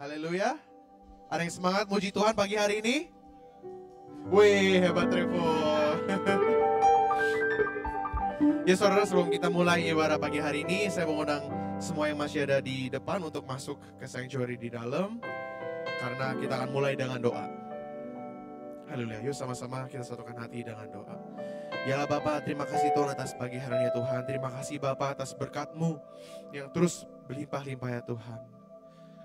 Haleluya. Ada yang semangat muji Tuhan pagi hari ini? Wih, hebat Revo. Ya saudara, sebelum kita mulai ibadah pagi hari ini, saya mengundang semua yang masih ada di depan untuk masuk ke sanctuary di dalam. Karena kita akan mulai dengan doa. Haleluya, yuk sama-sama kita satukan hati dengan doa. Ya Bapa, terima kasih Tuhan atas pagi hari ini ya Tuhan. Terima kasih Bapa atas berkat-Mu yang terus berlimpah-limpah ya Tuhan.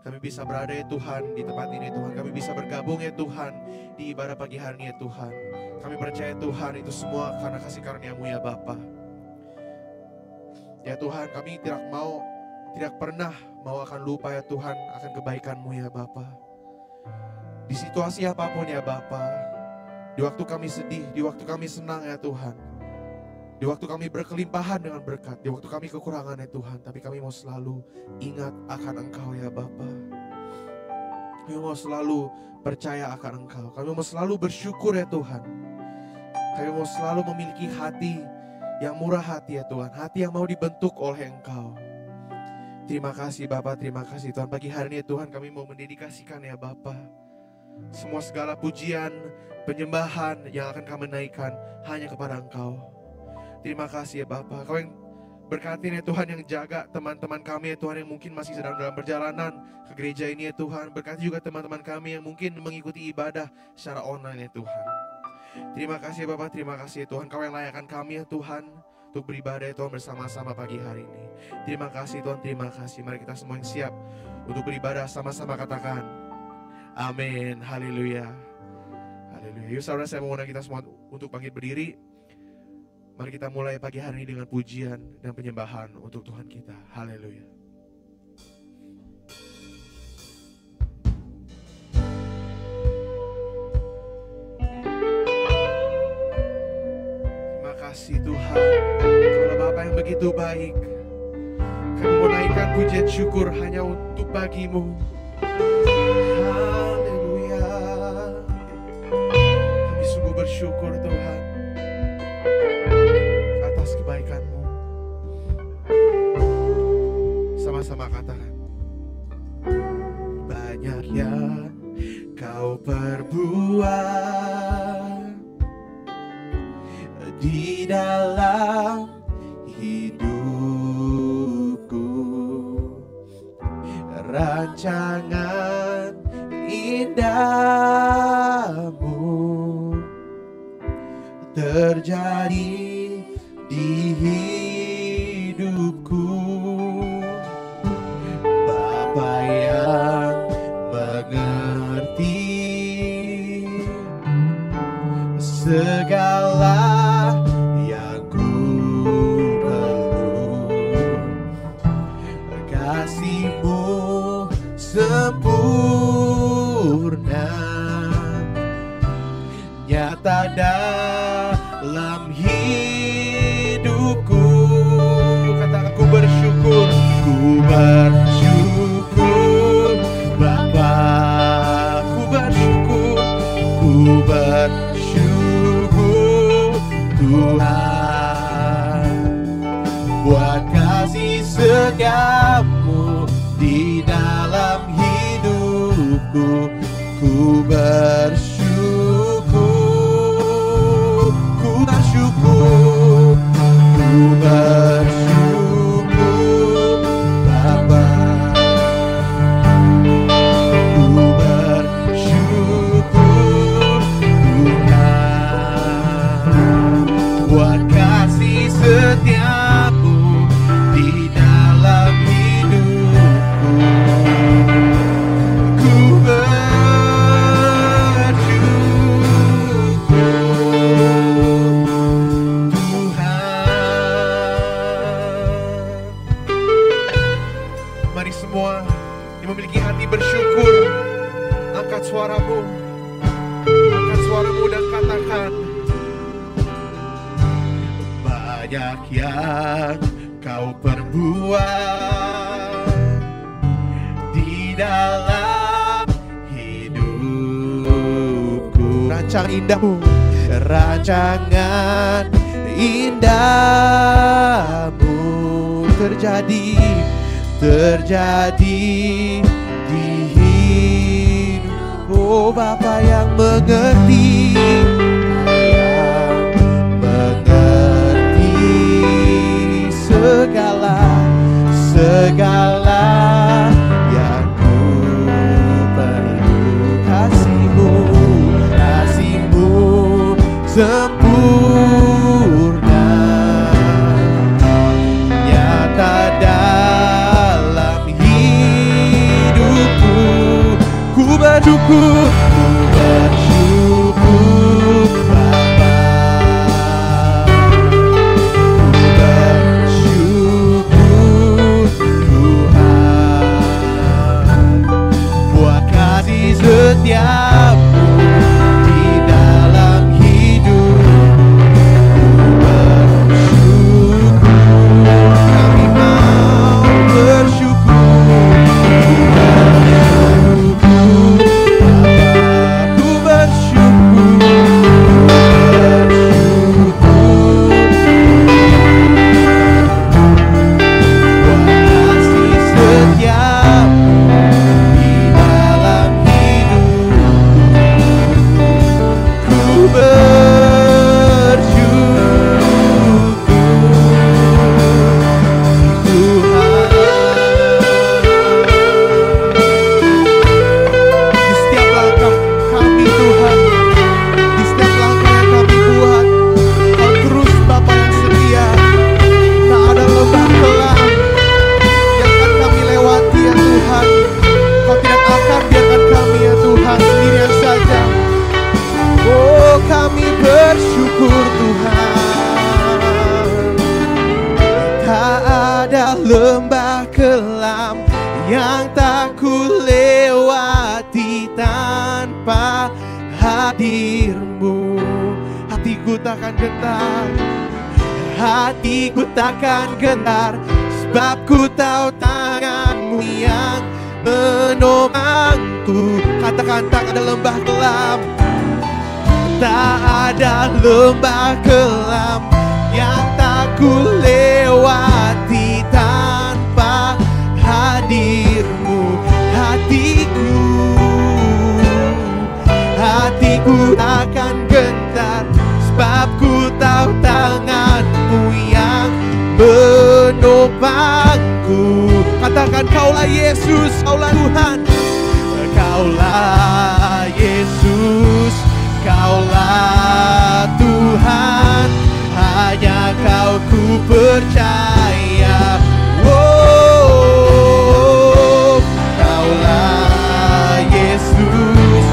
Kami bisa berada ya Tuhan di tempat ini Tuhan. Kami bisa bergabung ya Tuhan di ibadah pagi hari ini ya Tuhan. Kami percaya Tuhan itu semua karena kasih karunia-Mu ya Bapa. Ya Tuhan, kami tidak pernah mau akan lupa ya Tuhan akan kebaikan-Mu ya Bapa. Di situasi apapun ya Bapa, di waktu kami sedih, di waktu kami senang ya Tuhan, di waktu kami berkelimpahan dengan berkat, di waktu kami kekurangan ya Tuhan, tapi kami mau selalu ingat akan Engkau ya Bapa. Kami mau selalu percaya akan Engkau, kami mau selalu bersyukur ya Tuhan. Kami mau selalu memiliki hati yang murah hati ya Tuhan, hati yang mau dibentuk oleh Engkau. Terima kasih Bapa, terima kasih Tuhan. Pagi hari ini ya Tuhan, kami mau mendedikasikan ya Bapa semua segala pujian, penyembahan yang akan kami naikkan hanya kepada Engkau. Terima kasih ya Bapa, Kau yang berkatin ya Tuhan, yang jaga teman-teman kami ya Tuhan yang mungkin masih sedang dalam perjalanan ke gereja ini ya Tuhan. Berkati juga teman-teman kami yang mungkin mengikuti ibadah secara online ya Tuhan. Terima kasih ya Bapa, terima kasih ya Tuhan, Kau yang layakkan kami ya Tuhan untuk beribadah ya Tuhan bersama-sama pagi hari ini. Terima kasih Tuhan, terima kasih. Mari kita semua yang siap untuk beribadah sama-sama katakan amin, haleluya. Haleluya. Yuk saudara, saya mengundang kita semua untuk bangkit berdiri. Mari kita mulai pagi hari ini dengan pujian dan penyembahan untuk Tuhan kita. Haleluya. Terima kasih Tuhan, Kaulah Bapa yang begitu baik. Kami mau naikkan pujian syukur hanya untuk bagi-Mu. Haleluya. Kami sungguh bersyukur Tuhan atas kebaikan-Mu. Sama-sama katakan. Banyak yang Kau perbuat di dalam hidupku, rancangan indahmu terjadi di hidupku. Bapa yang mengerti segala yang ku perlu, kasih-Mu sempurna nyata dalam hidupku. Katakan, ku bersyukur, ku bersyukur Bapa, ku bersyukur, ku bersyukur Tuhan buat kasih setia-Mu di dalam hidupku. Ku bersyukur, ku bersyukur, ku bersyukur Bapa, ku bersyukur Tuhan buat kasih setia-Mu di dalam hidupku. Ku Mari semua yang memiliki hati bersyukur, angkat suaramu dan katakan, banyak yang Kau perbuat di dalam hidupku. Rancang indahmu, rancangan indahmu terjadi di Bapa yang mengerti, segala yang ku perlu. Kasih-Mu sempurna, nyata dalam hidupku. Ku bersyukur, Bapa. Setiapmu di dalam hidup, bersyukur, kami mau bersyukur, ku bersyukur, buat kasih setiapmu di dalam kami bersyukur Tuhan. Tak ada lembah kelam yang tak ku lewati tanpa hadir-Mu. Hatiku takkan gentar, hatiku takkan gentar, sebab ku tahu tangan-Mu yang menopangku. Katakan tak ada lembah kelam, tak ada lembah kelam yang tak ku lewati tanpa hadir-Mu. Hatiku akan gentar, sebab ku tahu tangan-Mu yang menopangku. Katakan Kaulah Yesus, Kaulah Tuhan, Kaulah Yesus, Kaulah Tuhan, hanya Kau ku percaya. Oh, Kaulah Yesus,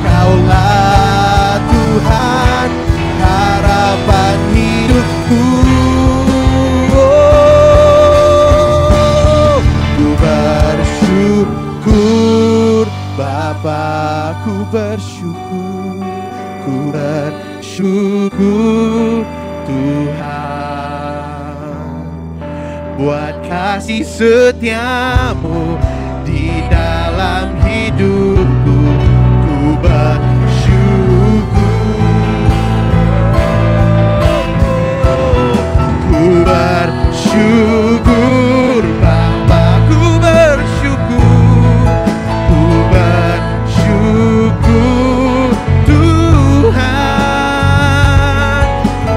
Kaulah Tuhan, harapan hidupku. Oh, ku bersyukur Bapa, ku bersyukur, ku bersyukur Tuhan, buat kasih setia-Mu di dalam hidupku. Ku bersyukur Bapa, ku bersyukur, ku bersyukur Tuhan,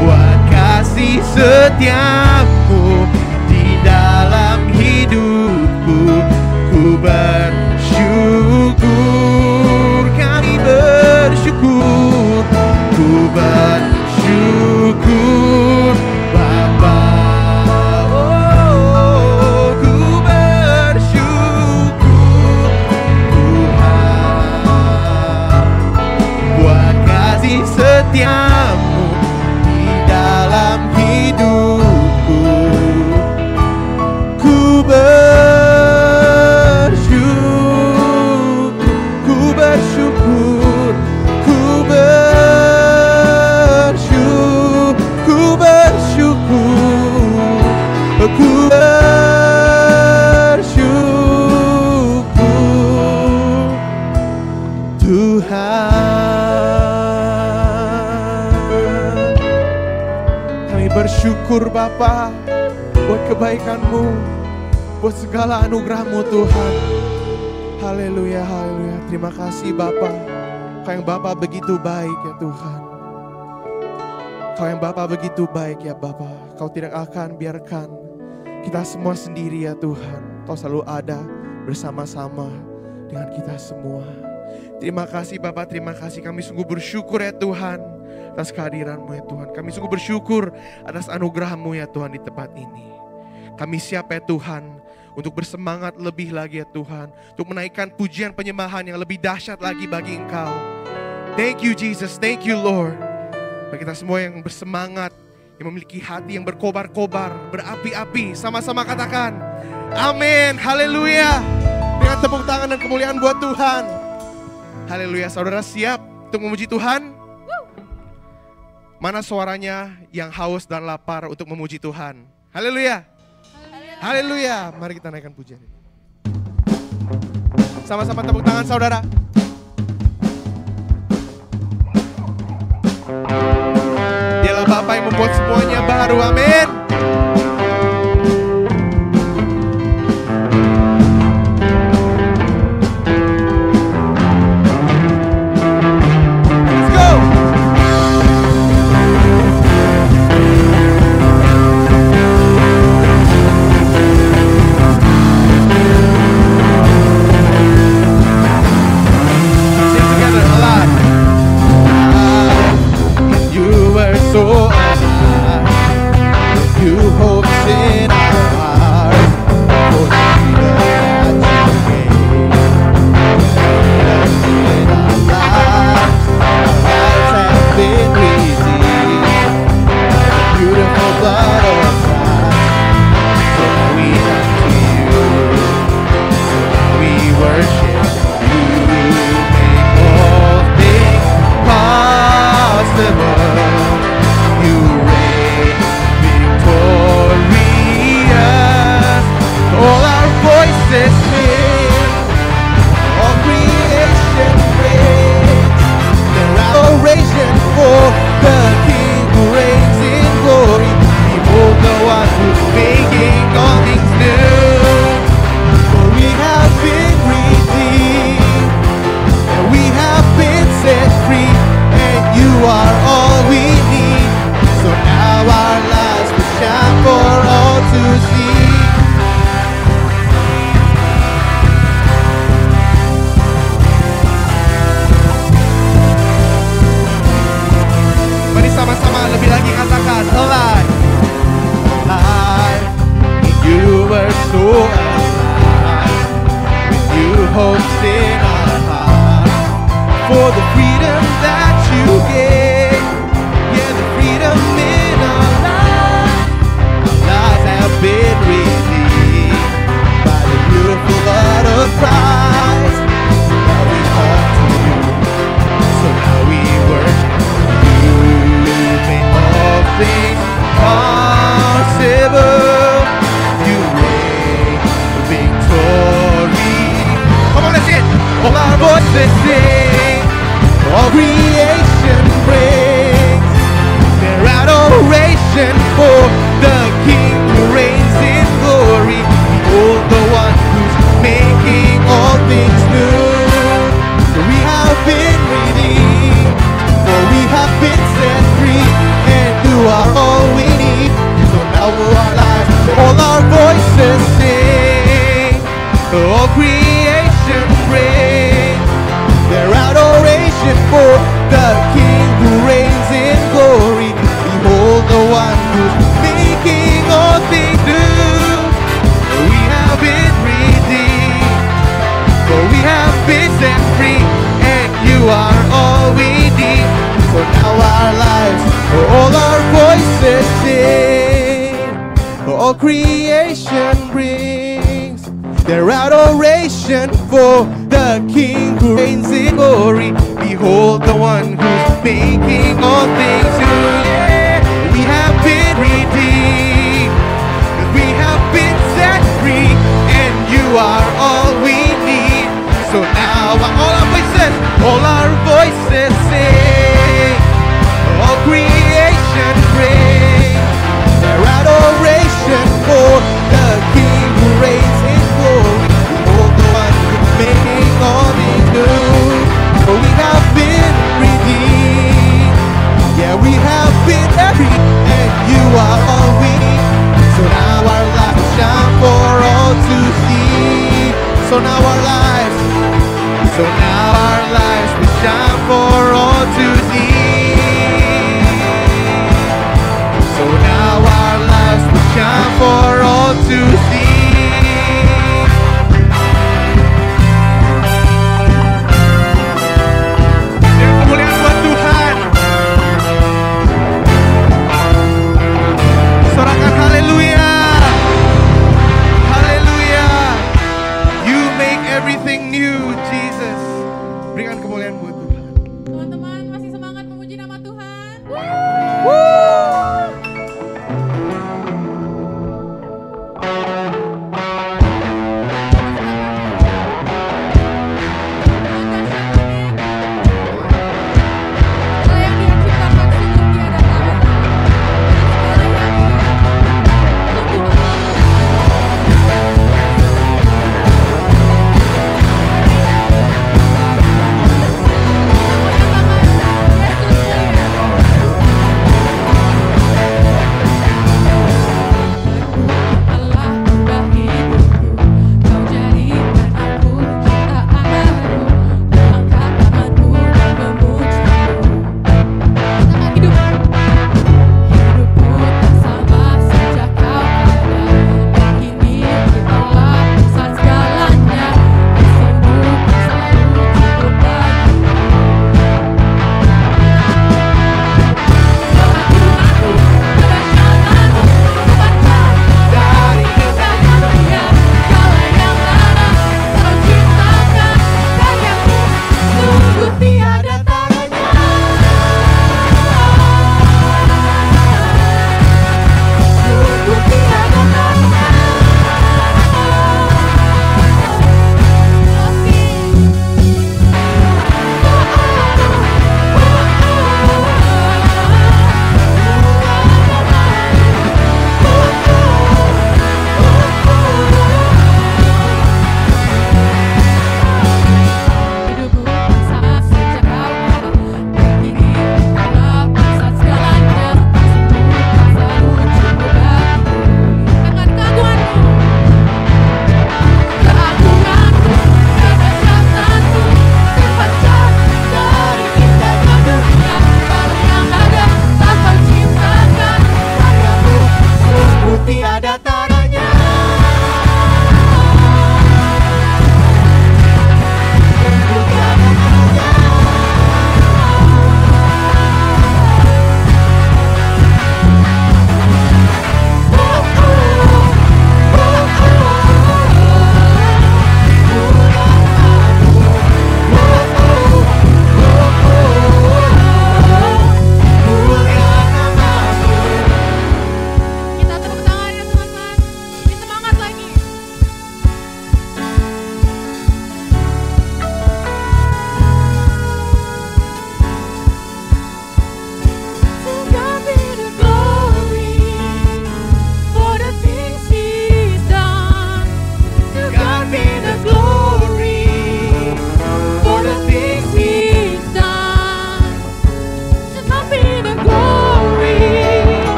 buat kasih setiamu di dalam hidupku. Ku bersyukur, kami bersyukur, ku bersyukur Bapa. Oh, ku bersyukur Tuhan, buat kasih setiamu di dalam hidupku. Ku bersyukur, ku bersyukur, ku bersyukur, ku bersyukur, ku bersyukur Tuhan. Kami bersyukur Bapa buat kebaikan-Mu, buat segala anugerah-Mu Tuhan. Haleluya, haleluya. Terima kasih Bapa. Kau yang Bapa begitu baik ya Tuhan. Kau yang Bapa begitu baik ya Bapa. Kau tidak akan biarkan kita semua sendiri ya Tuhan. Kau selalu ada bersama-sama dengan kita semua. Terima kasih Bapa, terima kasih. Kami sungguh bersyukur ya Tuhan atas kehadiran-Mu ya Tuhan. Kami sungguh bersyukur atas anugerah-Mu ya Tuhan di tempat ini. Kami siap ya Tuhan untuk bersemangat lebih lagi ya Tuhan, untuk menaikkan pujian penyembahan yang lebih dahsyat lagi bagi Engkau. Thank you Jesus, thank you Lord. Bagi kita semua yang bersemangat, yang memiliki hati yang berkobar-kobar, berapi-api, sama-sama katakan amin, haleluya. Dengan tepuk tangan dan kemuliaan buat Tuhan. Haleluya. Saudara siap untuk memuji Tuhan? Mana suaranya yang haus dan lapar untuk memuji Tuhan? Haleluya. Haleluya. Mari kita naikkan pujian ini. Sama-sama tepuk tangan saudara. Dialah Bapa yang membuat semuanya baru. Amin. We have been So now our lives we shine for all to see. So now our lives we shine for all to see. Kemuliaan buat Tuhan. Sorakan haleluya. Haleluya. You make everything new, Jesus. Berikan kemuliaan buat Tuhan. Teman-teman masih semangat memuji nama Tuhan?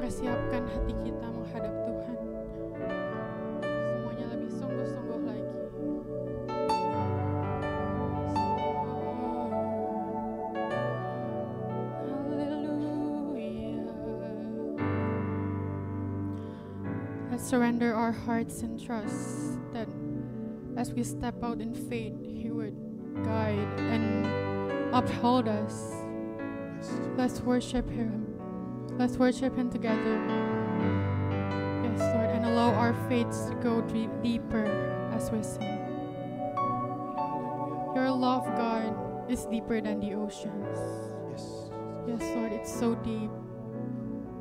mempersiapkan hati kita menghadap Tuhan. Semuanya lebih sungguh-sungguh lagi. Let's surrender our hearts and trust that as we step out in faith, He would guide and uphold us. Let's worship Him. Let's worship Him together. Yes, Lord, and allow our faiths to go deeper as we sing. Your love, God, is deeper than the oceans. Yes, Lord, it's so deep.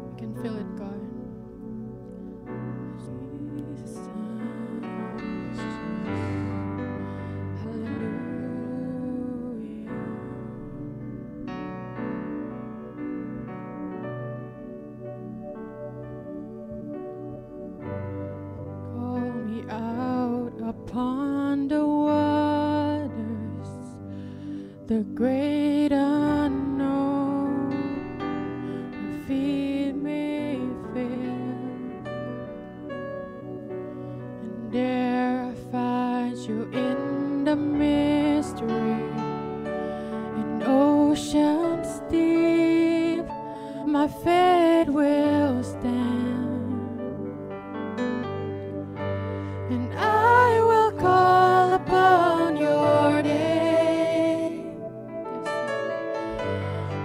We can feel it, God. Upon the waters, the great unknown, our feet may fail, and there I find you in the mystery, in oceans deep, my faith will stand. And I will call upon your name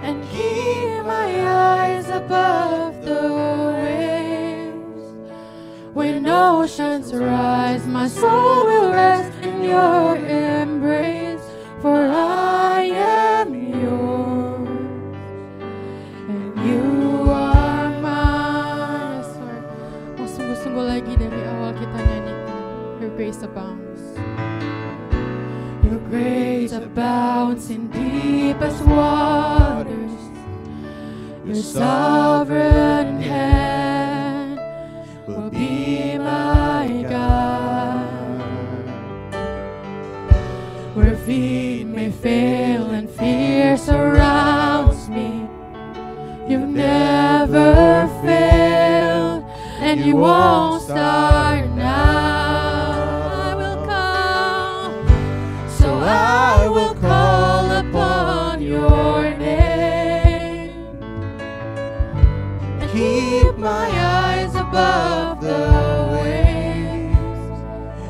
and keep my eyes above the waves. When oceans rise, my soul will rest in your embrace. For I am yours and you are mine. Yes, Lord. Oh, sungguh-sungguh lagi dari awal kita nyanyi. Your grace abounds. Your grace abounds in deepest waters. Your sovereign hand will be my guide. Where feet may fail and fear surrounds me, you've never failed and you won't start now. I will call upon your name and keep my eyes above the waves.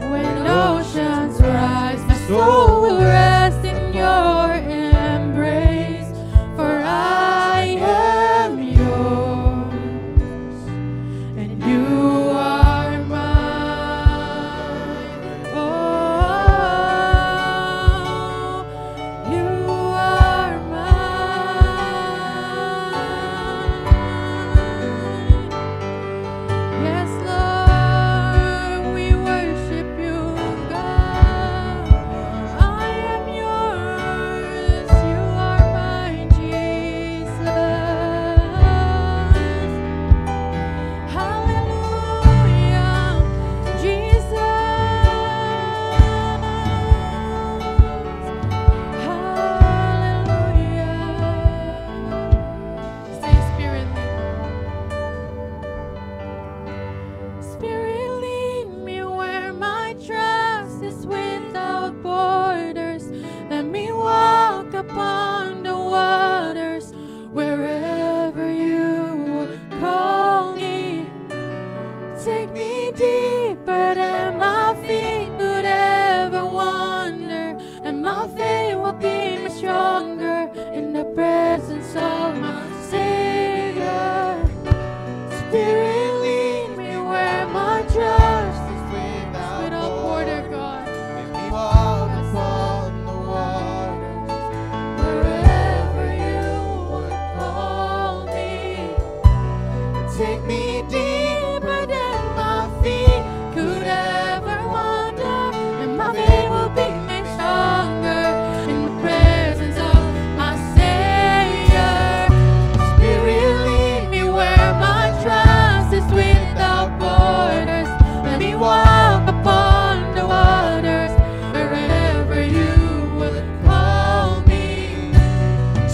When oceans rise, my soul will rest in your embrace. For I am yours and you are mine. Oh, upon the waters, wherever you would call me. Take me deeper than my feet could ever wander, and my faith will be much stronger in the presence of my Savior. Spirit, lead me where my trust is without border, God. Make me walk upon the waters. Take me deeper than my feet could ever wander, and my faith will be made stronger in the presence of my Savior. Spirit, lead me where my trust is without borders. Let me walk upon the waters, wherever you would call me.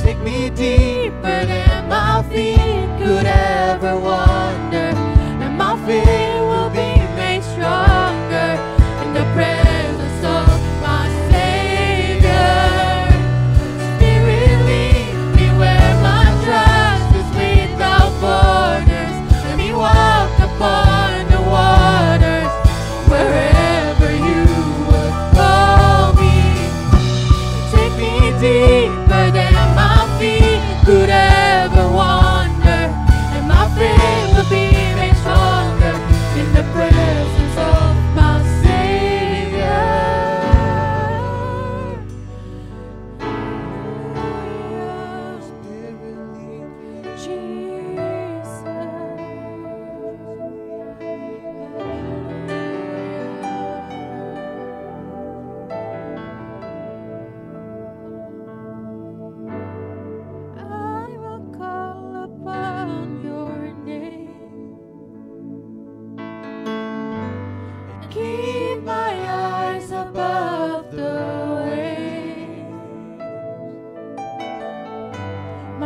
Take me deeper than my feet could ever walk.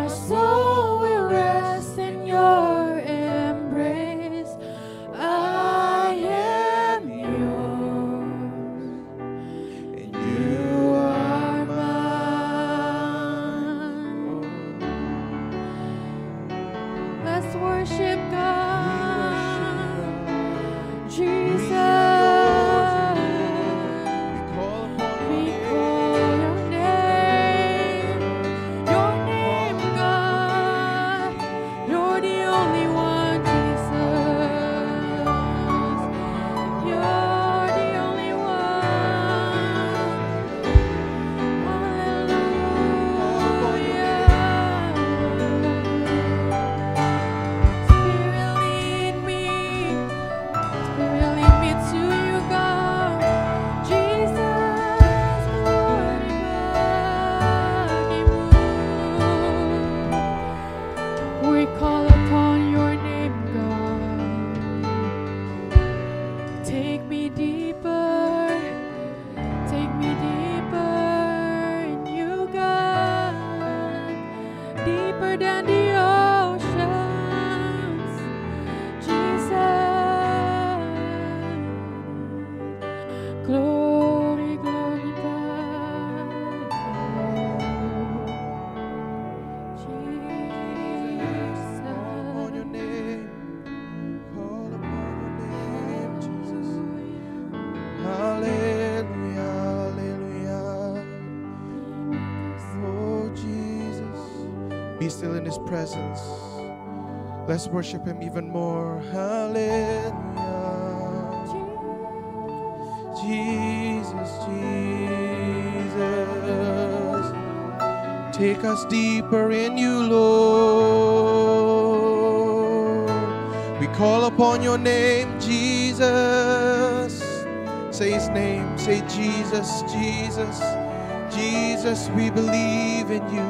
soul will rest in your embrace. I am yours, And you are mine. Let's worship God, Jesus. We call your name, God. You're the only one, Jesus. You're the only one. Hallelujah. Spirit, lead me. Spirit, lead me to you, God. Jesus, glory, move. We call upon your name, God. Take me deeper in you, God. Deeper than the oceans, Jesus. Glory, glory, God. Jesus. Call upon your name. Call upon your name, Jesus. Hallelujah, hallelujah. Oh, Jesus. Be still in his presence. Let's worship him even more. Hallelujah. Jesus, Jesus. Take us deeper in you, Lord. We call upon your name, Jesus. Say his name. Say Jesus, Jesus. Jesus, we believe in you.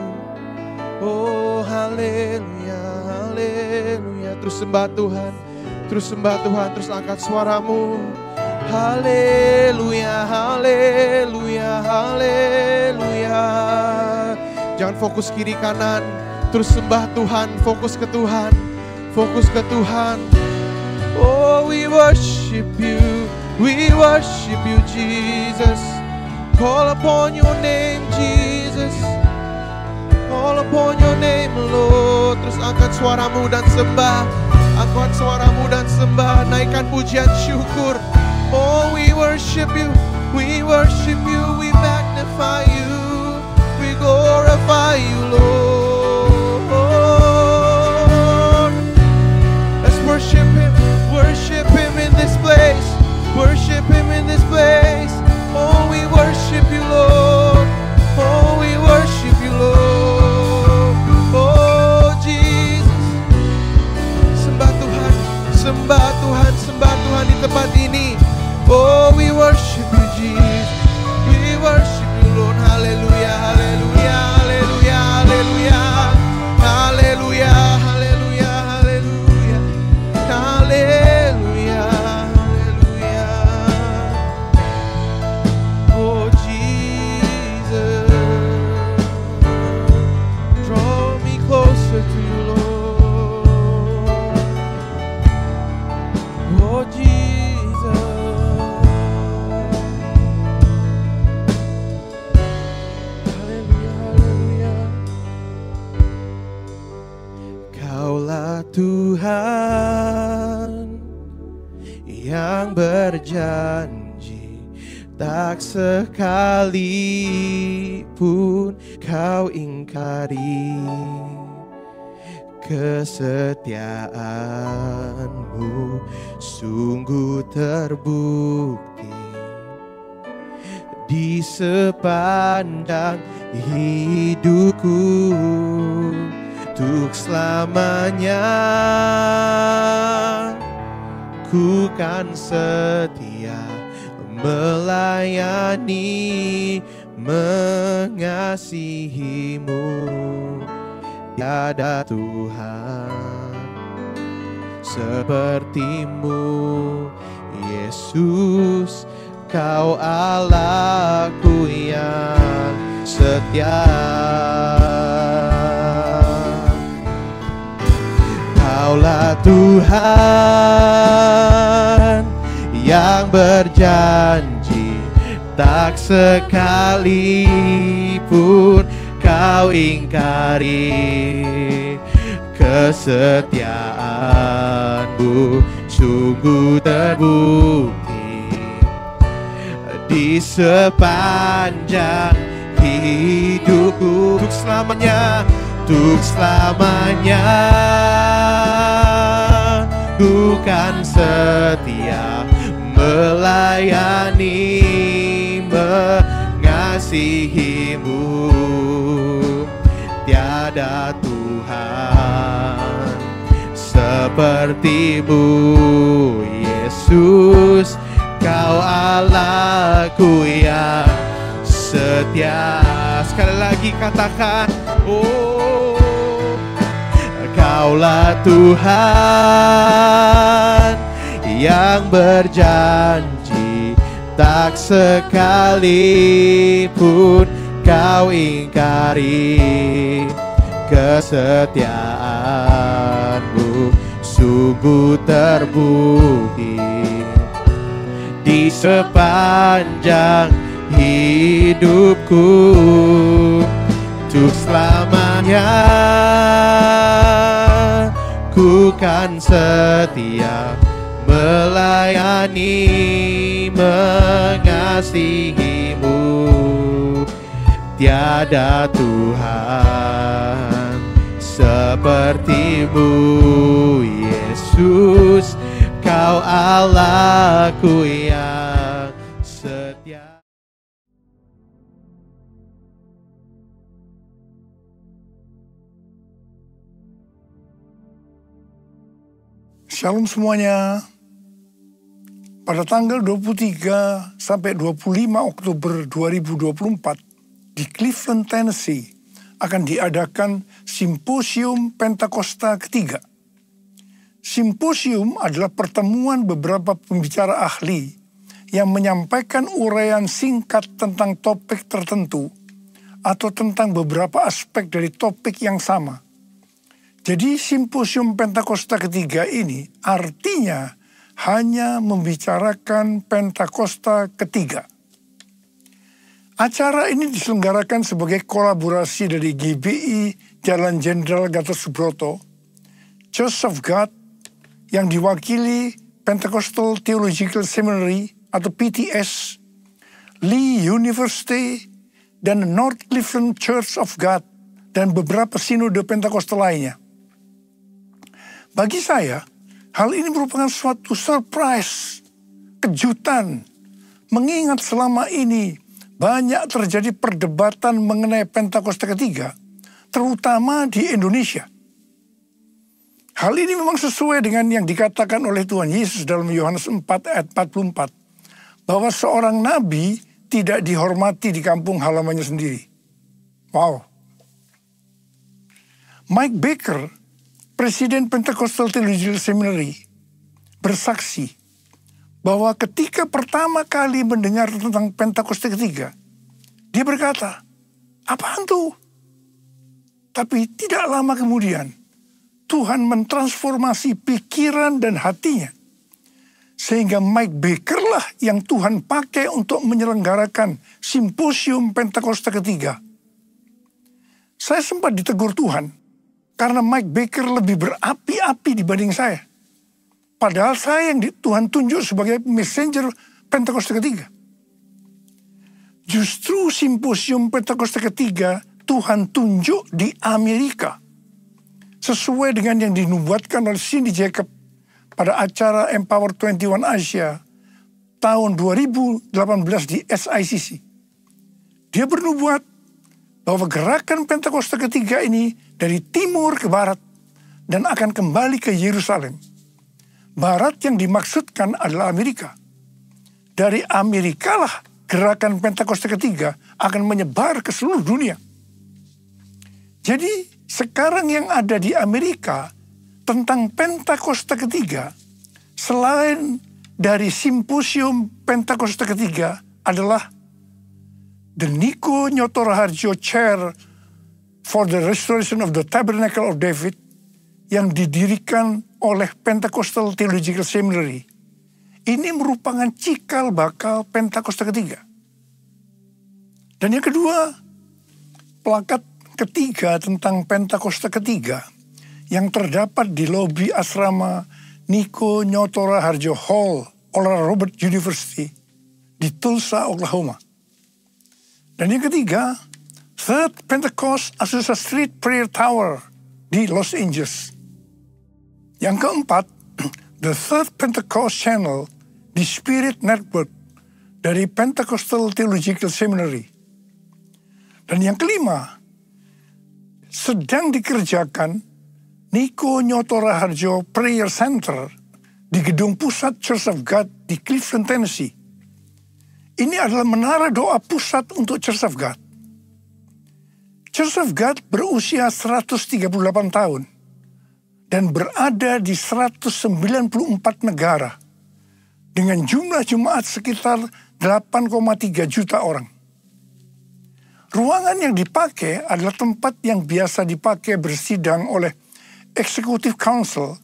Oh, haleluya, haleluya. Terus sembah Tuhan. Terus sembah Tuhan. Terus angkat suaramu. Haleluya, haleluya, haleluya. Jangan fokus kiri kanan. Terus sembah Tuhan. Fokus ke Tuhan. Fokus ke Tuhan. Oh, we worship you. We worship you, Jesus. Call upon your name, Jesus. Call upon your name, Lord. Terus angkat suaramu dan sembah. Angkat suaramu dan sembah. Naikkan pujian syukur. Oh, we worship you. We worship you. We magnify you. We glorify you, Lord. Let's worship him. Worship him in this place. Worship him in this place. Oh, we worship you, Lord. Oh, we worship you, Lord. Oh, Jesus. Sembah Tuhan, sembah Tuhan, sembah Tuhan di tempat ini. Oh, we worship you, Jesus. We worship you, Lord. Hallelujah, hallelujah, hallelujah, hallelujah. Hallelujah, hallelujah, hallelujah. Hallelujah, hallelujah. Oh, Jesus. Draw me closer to you, Lord. Oh, Jesus. Kaulah Tuhan yang berjanji, tak sekalipun kau ingkari kesetiaanmu. Sungguh terbukti di sepanjang hidupku. Untuk selamanya ku kan setia melayani, mengasihimu. Tiada Tuhan sepertimu, Yesus. Kau Allahku yang setia. Tuhan yang berjanji, tak sekalipun kau ingkari. Kesetiaanmu sungguh terbukti di sepanjang hidupku. Untuk selamanya, untuk selamanya ku kan setia melayani, mengasihimu. Tiada Tuhan sepertimu, Yesus. Kau Allahku yang setia. Sekali lagi katakan, oh, Kaulah Tuhan yang berjanji, tak sekalipun kau ingkari. Kesetiaanmu sungguh terbukti di sepanjang hidupku. Untuk selamanya ku kan setia melayani, mengasihimu. Tiada Tuhan sepertimu, Yesus. Kau Allahku yang setia. Shalom semuanya. Pada tanggal 23 sampai 25 Oktober 2024 di Cleveland, Tennessee akan diadakan Simposium Pentakosta ketiga. Simposium adalah pertemuan beberapa pembicara ahli yang menyampaikan uraian singkat tentang topik tertentu atau tentang beberapa aspek dari topik yang sama. Jadi Simposium Pentakosta ketiga ini artinya hanya membicarakan Pentakosta ketiga. Acara ini diselenggarakan sebagai kolaborasi dari GBI Jalan Jenderal Gatot Subroto, Church of God yang diwakili Pentecostal Theological Seminary atau PTS, Lee University, dan North Cleveland Church of God, dan beberapa sinode Pentakosta lainnya. Bagi saya, hal ini merupakan suatu surprise, kejutan, mengingat selama ini banyak terjadi perdebatan mengenai Pentakosta ketiga, terutama di Indonesia. Hal ini memang sesuai dengan yang dikatakan oleh Tuhan Yesus dalam Yohanes 4 ayat 44, bahwa seorang nabi tidak dihormati di kampung halamannya sendiri. Wow. Mike Baker, Presiden Pentecostal Theological Seminary, bersaksi bahwa ketika pertama kali mendengar tentang Pentakosta ketiga, dia berkata, apaan tuh? Tapi tidak lama kemudian, Tuhan mentransformasi pikiran dan hatinya. Sehingga Mike Baker lah yang Tuhan pakai untuk menyelenggarakan Simposium Pentakosta ketiga. Saya sempat ditegur Tuhan, karena Mike Baker lebih berapi-api dibanding saya. Padahal saya yang Tuhan tunjuk sebagai messenger Pentakosta ketiga. Justru Simposium Pentakosta ketiga Tuhan tunjuk di Amerika. Sesuai dengan yang dinubuatkan oleh Cindy Jacob pada acara Empower 21 Asia tahun 2018 di SICC. Dia bernubuat bahwa gerakan Pentakosta ketiga ini dari timur ke barat dan akan kembali ke Yerusalem. Barat yang dimaksudkan adalah Amerika. Dari Amerika lah gerakan Pentakosta ketiga akan menyebar ke seluruh dunia. Jadi sekarang yang ada di Amerika tentang Pentakosta ketiga, selain dari Simposium Pentakosta ketiga adalah the Niko Nyoto Raharjo Chair for the Restoration of the Tabernacle of David, yang didirikan oleh Pentecostal Theological Seminary. Ini merupakan cikal bakal Pentakosta ketiga. Dan yang kedua, plakat ketiga tentang Pentakosta ketiga yang terdapat di lobi asrama Nico Nyotora Harjo Hall, Oral Roberts University di Tulsa, Oklahoma. Dan yang ketiga, Third Pentecost Azusa Street Prayer Tower di Los Angeles. Yang keempat, The Third Pentecost Channel di Spirit Network dari Pentecostal Theological Seminary. Dan yang kelima, sedang dikerjakan Nico Nyotora Harjo Prayer Center di gedung pusat Church of God di Cleveland, Tennessee. Ini adalah menara doa pusat untuk Church of God. Church of God berusia 138 tahun dan berada di 194 negara dengan jumlah jemaat sekitar 8,3 juta orang. Ruangan yang dipakai adalah tempat yang biasa dipakai bersidang oleh Executive Council,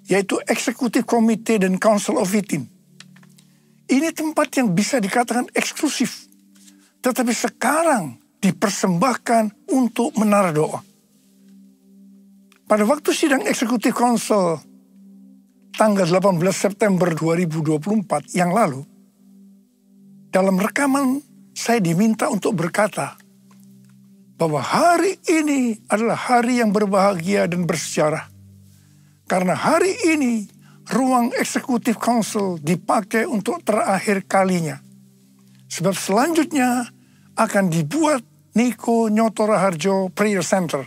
yaitu Executive Committee dan Council of 18. Ini tempat yang bisa dikatakan eksklusif, tetapi sekarang dipersembahkan untuk menara doa. Pada waktu sidang Executive Council tanggal 18 September 2024 yang lalu, dalam rekaman saya diminta untuk berkata bahwa hari ini adalah hari yang berbahagia dan bersejarah. Karena hari ini ruang Executive Council dipakai untuk terakhir kalinya. Sebab selanjutnya akan dibuat Nico Nyotora Harjo Prayer Center.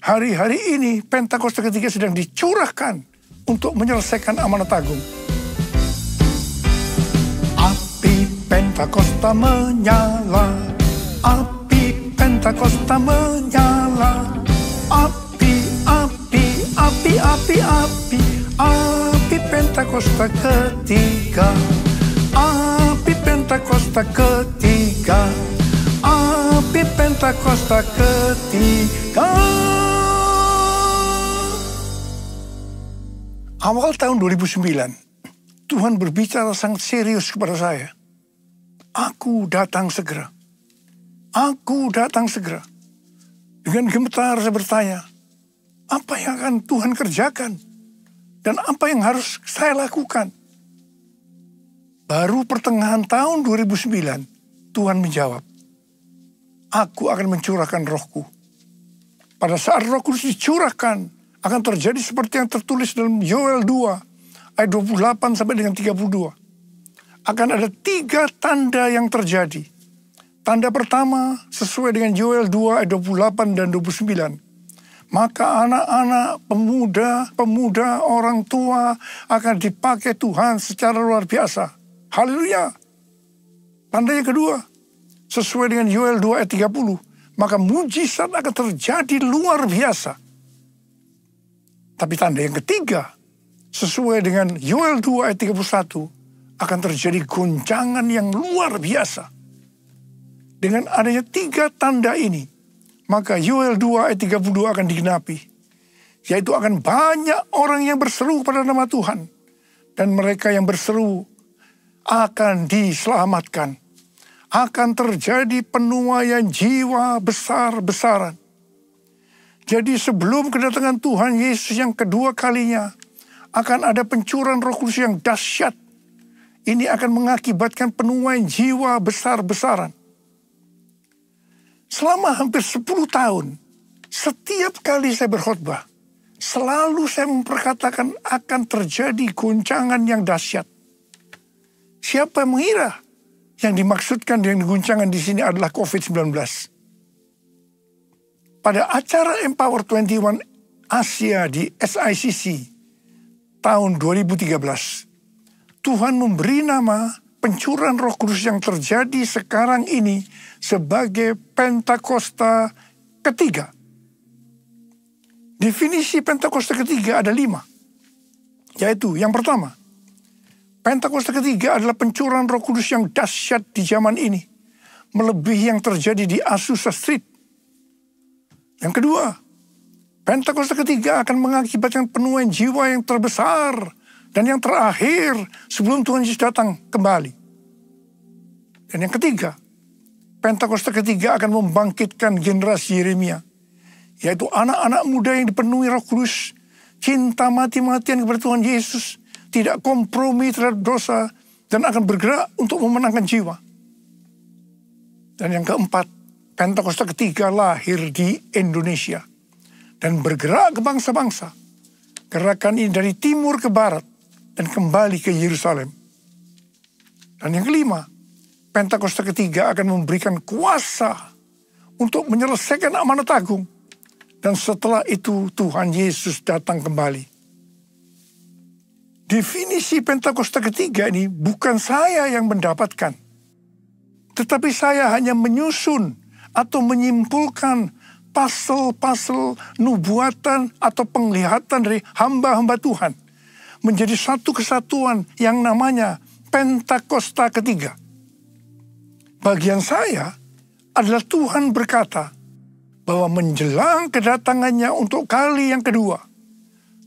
Hari-hari ini Pentakosta ketiga sedang dicurahkan untuk menyelesaikan amanat agung. Api Pentakosta menyala, api Pentakosta menyala, api, api, api, api, api, api Pentakosta ketiga, api Pentakosta ketiga, api Pentakosta ketiga. Awal tahun 2009, Tuhan berbicara sangat serius kepada saya. Aku datang segera. Aku datang segera. Dengan gemetar saya bertanya, apa yang akan Tuhan kerjakan? Dan apa yang harus saya lakukan? Baru pertengahan tahun 2009, Tuhan menjawab, aku akan mencurahkan rohku. Pada saat roh kudus dicurahkan, akan terjadi seperti yang tertulis dalam Yoel 2, ayat 28 sampai dengan 32. Akan ada 3 tanda yang terjadi. Tanda pertama sesuai dengan Yoel 2 ayat 28 dan 29. Maka anak-anak, pemuda, orang tua akan dipakai Tuhan secara luar biasa. Haleluya. Tanda yang kedua, sesuai dengan Yoel 2 ayat 30. Maka mujizat akan terjadi luar biasa. Tapi tanda yang ketiga, sesuai dengan Yoel 2 ayat 31, akan terjadi goncangan yang luar biasa. Dengan adanya 3 tanda ini, maka Yoel 2 ayat 32 akan digenapi. Yaitu akan banyak orang yang berseru pada nama Tuhan. Dan mereka yang berseru akan diselamatkan. Akan terjadi penuaian jiwa besar-besaran. Jadi sebelum kedatangan Tuhan Yesus yang kedua kalinya, akan ada pencurahan Roh Kudus yang dahsyat. Ini akan mengakibatkan penuaian jiwa besar-besaran. Selama hampir 10 tahun, setiap kali saya berkhotbah, selalu saya memperkatakan akan terjadi goncangan yang dahsyat. Siapa yang mengira yang dimaksudkan dengan goncangan di sini adalah COVID-19? Pada acara Empower 21 Asia di SICC tahun 2013, Tuhan memberi nama pencurahan Roh Kudus yang terjadi sekarang ini sebagai Pentakosta ketiga. Definisi Pentakosta ketiga ada 5. Yaitu yang pertama, Pentakosta ketiga adalah pencurahan Roh Kudus yang dahsyat di zaman ini, melebihi yang terjadi di Azusa Street. Yang kedua, Pentakosta ketiga akan mengakibatkan penuaian jiwa yang terbesar dan yang terakhir sebelum Tuhan Yesus datang kembali. Dan yang ketiga, Pentakosta ketiga akan membangkitkan generasi Yeremia, yaitu anak-anak muda yang dipenuhi Roh Kudus, cinta mati-matian kepada Tuhan Yesus, tidak kompromi terhadap dosa, dan akan bergerak untuk memenangkan jiwa. Dan yang keempat, Pentakosta ketiga lahir di Indonesia dan bergerak ke bangsa-bangsa. Gerakan ini dari timur ke barat dan kembali ke Yerusalem. Dan yang kelima, Pentakosta ketiga akan memberikan kuasa untuk menyelesaikan amanat agung. Dan setelah itu Tuhan Yesus datang kembali. Definisi Pentakosta ketiga ini bukan saya yang mendapatkan. Tetapi saya hanya menyusun atau menyimpulkan pasal-pasal nubuatan atau penglihatan dari hamba-hamba Tuhan menjadi satu kesatuan yang namanya Pentakosta ketiga. Bagian saya adalah Tuhan berkata bahwa menjelang kedatangannya untuk kali yang kedua,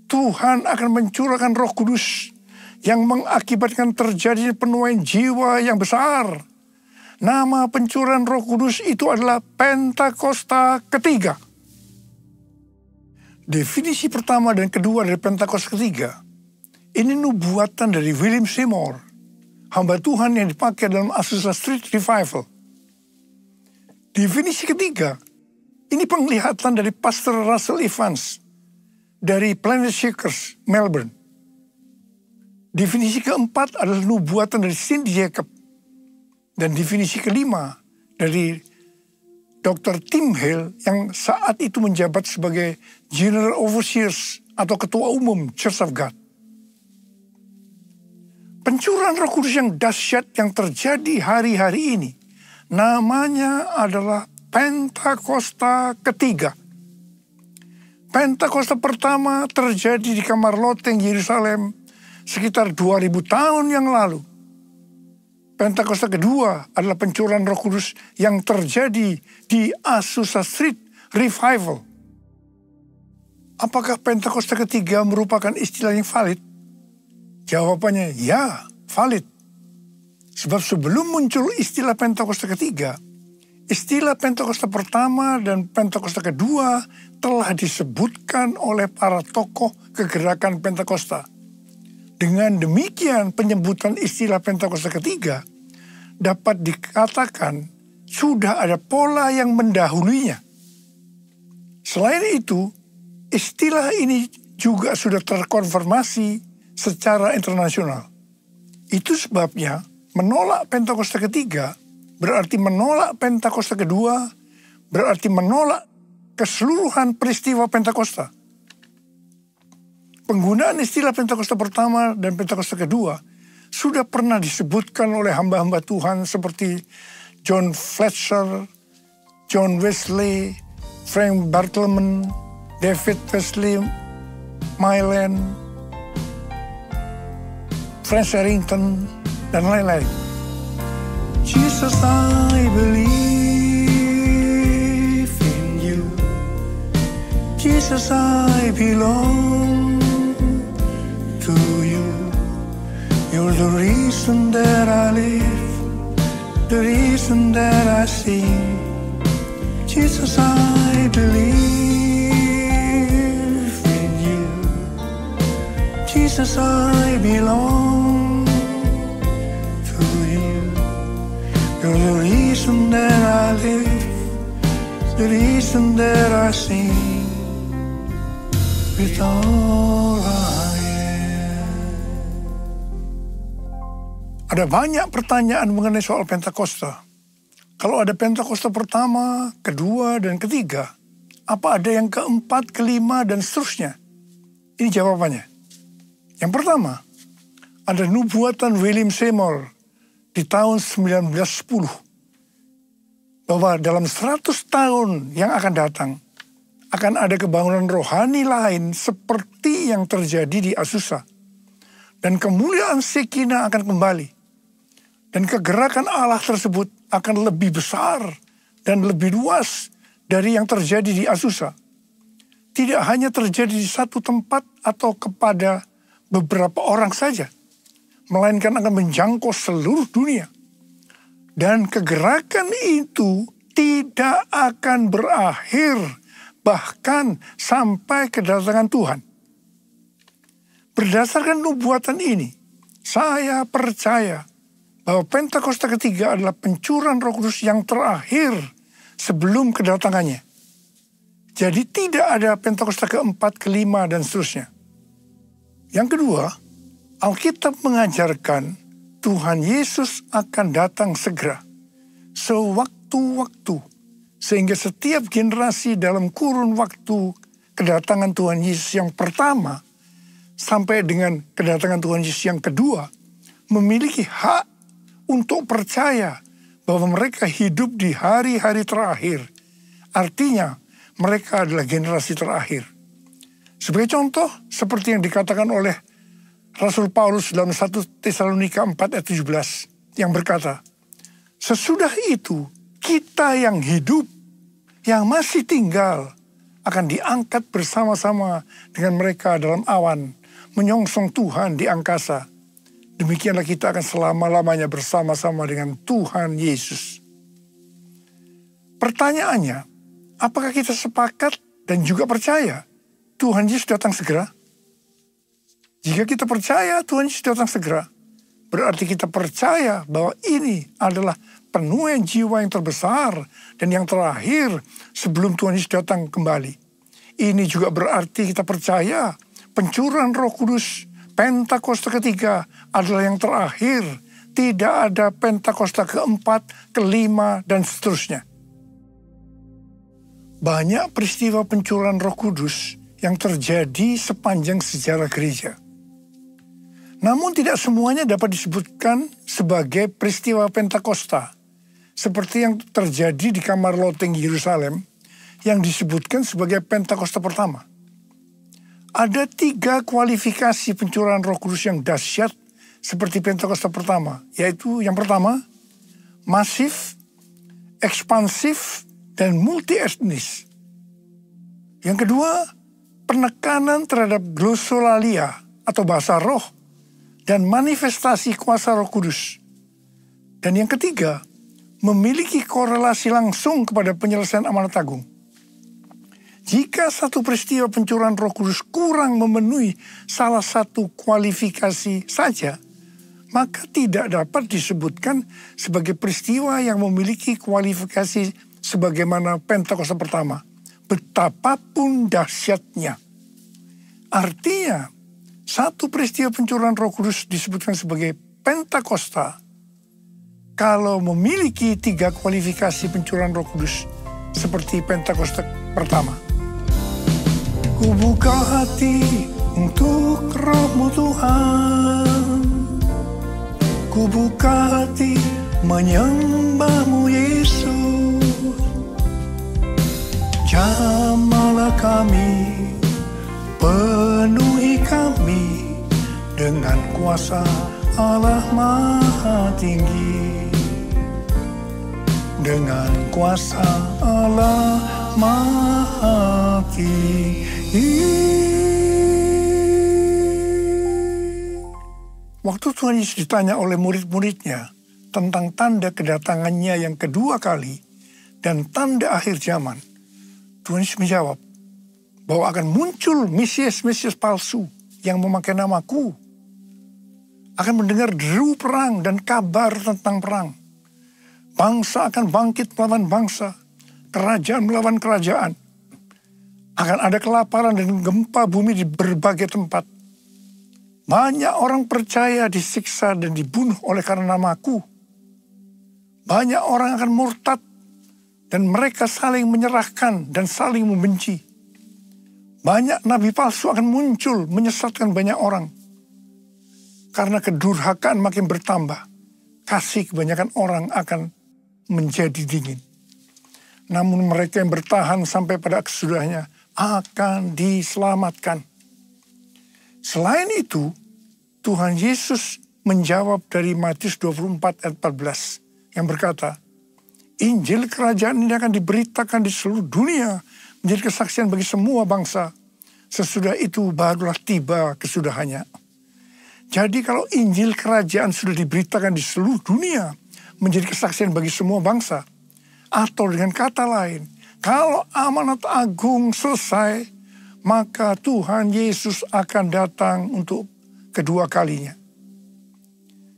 Tuhan akan mencurahkan Roh Kudus yang mengakibatkan terjadinya penuaian jiwa yang besar. Nama pencurahan Roh Kudus itu adalah Pentakosta ketiga. Definisi pertama dan kedua dari Pentakosta ketiga, ini nubuatan dari William Seymour, hamba Tuhan yang dipakai dalam Azusa Street Revival. Definisi ketiga, ini penglihatan dari Pastor Russell Evans dari Planet Shakers, Melbourne. Definisi keempat adalah nubuatan dari Cindy Jacob. Dan definisi kelima dari Dr. Tim Hale yang saat itu menjabat sebagai General Overseers atau Ketua Umum Church of God. Pencurahan Roh Kudus yang dahsyat yang terjadi hari-hari ini namanya adalah Pentakosta ketiga. Pentakosta pertama terjadi di kamar loteng Yerusalem sekitar 2000 tahun yang lalu. Pentakosta kedua adalah pencurahan Roh Kudus yang terjadi di Azusa Street Revival. Apakah Pentakosta ketiga merupakan istilah yang valid? Jawabannya ya, valid. Sebab sebelum muncul istilah Pentakosta ketiga, istilah Pentakosta pertama dan Pentakosta kedua telah disebutkan oleh para tokoh kegerakan Pentakosta. Dengan demikian, penyebutan istilah Pentakosta ketiga dapat dikatakan sudah ada pola yang mendahulunya. Selain itu, istilah ini juga sudah terkonfirmasi secara internasional. Itu sebabnya menolak Pentakosta ketiga berarti menolak Pentakosta kedua, berarti menolak keseluruhan peristiwa Pentakosta. Penggunaan istilah Pentakosta pertama dan Pentakosta kedua sudah pernah disebutkan oleh hamba-hamba Tuhan seperti John Fletcher, John Wesley, Frank Bartleman, David Wesley, Mylan, Frank Sherrington, dan lain-lain. Jesus, I believe in you. Jesus, I belong to you. You're the reason that I live, the reason that I sing. Jesus, I believe in you. Jesus, I belong to you. You're the reason that I live, the reason that I sing. With all I am. Ada banyak pertanyaan mengenai soal Pentakosta. Kalau ada Pentakosta pertama, kedua, dan ketiga, apa ada yang keempat, kelima, dan seterusnya? Ini jawabannya. Yang pertama, ada nubuatan William Seymour di tahun 1910. Bahwa dalam 100 tahun yang akan datang, akan ada kebangunan rohani lain seperti yang terjadi di Azusa. Dan kemuliaan Shekinah akan kembali. Dan kegerakan Allah tersebut akan lebih besar dan lebih luas dari yang terjadi di Azusa. tidak hanya terjadi di satu tempat atau kepada beberapa orang saja, melainkan akan menjangkau seluruh dunia. Dan kegerakan itu tidak akan berakhir bahkan sampai kedatangan Tuhan. Berdasarkan nubuatan ini, saya percaya bahwa Pentakosta ketiga adalah pencurahan Roh Kudus yang terakhir sebelum kedatangannya. Jadi tidak ada Pentakosta keempat, kelima, dan seterusnya. Yang kedua, Alkitab mengajarkan Tuhan Yesus akan datang segera, sewaktu-waktu, sehingga setiap generasi dalam kurun waktu kedatangan Tuhan Yesus yang pertama sampai dengan kedatangan Tuhan Yesus yang kedua memiliki hak untuk percaya bahwa mereka hidup di hari-hari terakhir. Artinya mereka adalah generasi terakhir. Sebagai contoh, seperti yang dikatakan oleh Rasul Paulus dalam 1 Tesalonika 4 ayat 17 yang berkata, sesudah itu kita yang hidup, yang masih tinggal, akan diangkat bersama-sama dengan mereka dalam awan, menyongsong Tuhan di angkasa. Demikianlah kita akan selama-lamanya bersama-sama dengan Tuhan Yesus. Pertanyaannya, apakah kita sepakat dan juga percaya Tuhan Yesus datang segera? Jika kita percaya Tuhan Yesus datang segera, berarti kita percaya bahwa ini adalah penuaian jiwa yang terbesar dan yang terakhir sebelum Tuhan Yesus datang kembali. Ini juga berarti kita percaya pencurahan Roh Kudus Pentakosta ketiga adalah yang terakhir. Tidak ada Pentakosta keempat, kelima, dan seterusnya. Banyak peristiwa pencurahan Roh Kudus yang terjadi sepanjang sejarah gereja. Namun tidak semuanya dapat disebutkan sebagai peristiwa Pentakosta, seperti yang terjadi di kamar loteng Yerusalem yang disebutkan sebagai Pentakosta pertama. Ada 3 kualifikasi pencurahan Roh Kudus yang dahsyat seperti Pentakosta pertama, yaitu yang pertama, masif, ekspansif, dan multi-etnis. Yang kedua, penekanan terhadap glosolalia atau bahasa roh dan manifestasi kuasa Roh Kudus. Dan yang ketiga, memiliki korelasi langsung kepada penyelesaian amanat agung. Jika satu peristiwa pencurahan Roh Kudus kurang memenuhi salah satu kualifikasi saja, maka tidak dapat disebutkan sebagai peristiwa yang memiliki kualifikasi sebagaimana Pentakosta pertama, betapapun dahsyatnya. Artinya, satu peristiwa pencurahan Roh Kudus disebutkan sebagai Pentakosta kalau memiliki 3 kualifikasi pencurahan Roh Kudus seperti Pentakosta pertama. Ku buka hati untuk Roh-Mu Tuhan, ku buka hati menyembah-Mu Yesus. Jamahlah kami, penuhi kami dengan kuasa Allah Maha Tinggi. Dengan kuasa Allah Maha Tinggi. Waktu Tuhan Yesus ditanya oleh murid-muridnya tentang tanda kedatangannya yang kedua kali dan tanda akhir zaman, Tuhan Yesus menjawab bahwa akan muncul Mesias-Mesias palsu yang memakai namaku, akan mendengar deru perang dan kabar tentang perang. Bangsa akan bangkit melawan bangsa, kerajaan melawan kerajaan. Akan ada kelaparan dan gempa bumi di berbagai tempat. Banyak orang percaya disiksa dan dibunuh oleh karena namaku. Banyak orang akan murtad dan mereka saling menyerahkan dan saling membenci. Banyak nabi palsu akan muncul menyesatkan banyak orang. Karena kedurhakaan makin bertambah, kasih kebanyakan orang akan menjadi dingin. Namun mereka yang bertahan sampai pada kesudahnya akan diselamatkan. Selain itu, Tuhan Yesus menjawab dari Matius 24 ayat 14 yang berkata, Injil kerajaan ini akan diberitakan di seluruh dunia menjadi kesaksian bagi semua bangsa. Sesudah itu barulah tiba kesudahannya. Jadi kalau Injil Kerajaan sudah diberitakan di seluruh dunia, menjadi kesaksian bagi semua bangsa. Atau dengan kata lain, kalau amanat agung selesai, maka Tuhan Yesus akan datang untuk kedua kalinya.